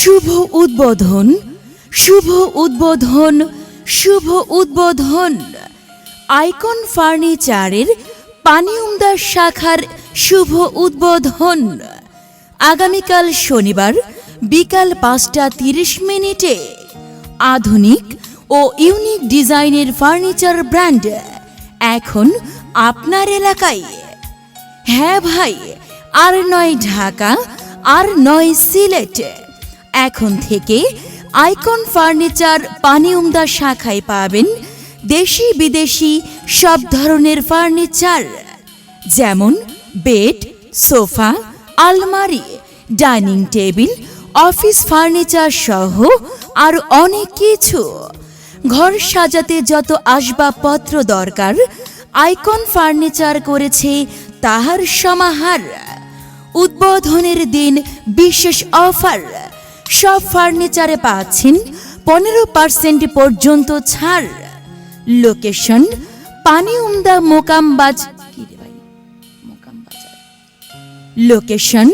শুভ উদ্বোধন, শুভ উদ্বোধন, শুভ উদ্বোধন। আইকন ফার্নিচারের পানিউমদা শাখার শুভ উদ্বোধন আগামীকাল শনিবার বিকাল ৫টা ৩০ আধুনিক ও ইউনিক ডিজাইনের ফার্নিচার ব্র্যান্ড এখন আপনার এলাকায়। হ্যাঁ ভাই, আর নয় ঢাকা, আর নয় সিলেট। এখন থেকে আইকন ফার্নিচার পানিউমদা শাখায় পাবেন দেশি বিদেশি সব ধরনের ফার্নিচার, যেমন বেড, সোফা, আলমারি, ডাইনিং টেবিল, অফিস ফার্নিচার সহ আর অনেক কিছু। ঘর সাজাতে যত আসবাবপত্র দরকার আইকন ফার্নিচার করেছে তাহার সমাহার। উদ্বোধনের দিন বিশেষ অফার, সব ফার্নিচারে পাচ্ছেন 15% পর্যন্ত ছাড়। লোকেশন পানিউমদা লোকেশন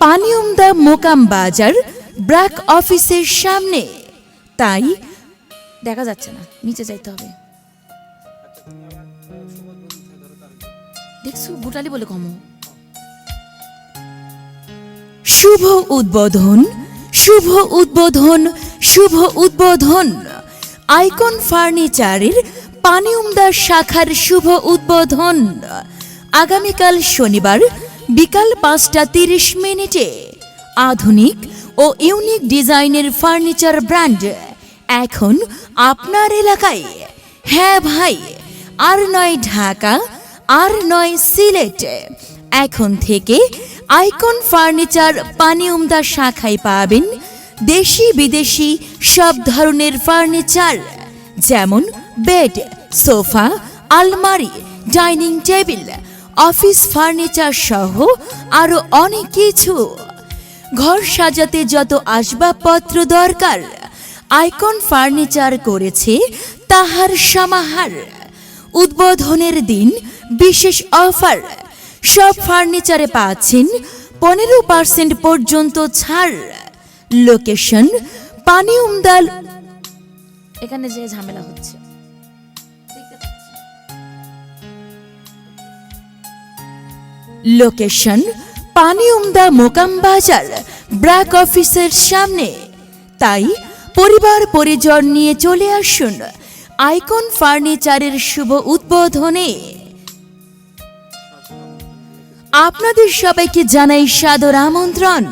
পানিউমদা মোকাম বাজার ব্র্যাক অফিসের সামনে। তাই দেখা যাচ্ছে না, নিচে যাইতে হবে। দেখছো বুটালি বলে কম। শুভ উদ্বোধন, শুভ উদ্বোধন, শুভ উদ্বোধন। আইকন ফার্নিচারের পানিউমদা শাখার শুভ উদ্বোধন আগামীকাল শনিবার বিকাল ৫টা ৩০ আধুনিক ও ইউনিক ডিজাইনের ফার্নিচার ব্র্যান্ড এখন আপনার এলাকায়। হ্যাঁ ভাই, আর নয় ঢাকা, আর নয় সিলেট। এখন থেকে আইকন ফার্নিচার পানিউমদা শাখায় পাবেন দেশি বিদেশি সব ধরনের ফার্নিচার, যেমন বেড, সোফা, আলমারি, ডাইনিং টেবিল, অফিস ফার্নিচার সহ আরো অনেক কিছু। ঘর সাজাতে যত আসবাবপত্র দরকার আইকন ফার্নিচার করেছে তাহার সমাহার। উদ্বোধনের দিন বিশেষ অফার, সব ফার্নিচারে পাচ্ছেন 15% পর্যন্ত ছাড়। লোকেশন পানিউমদা। এখানে যে ঝামেলা হচ্ছে লোকেশন পানিউমদা মোকাম বাজার ব্র্যাক অফিসের সামনে। তাই পরিবার পরিজন নিয়ে চলে আসুন আইকন ফার্নিচারের শুভ উদ্বোধনে। আপনাদের সবাইকে জানাই সাদর আমন্ত্রণ।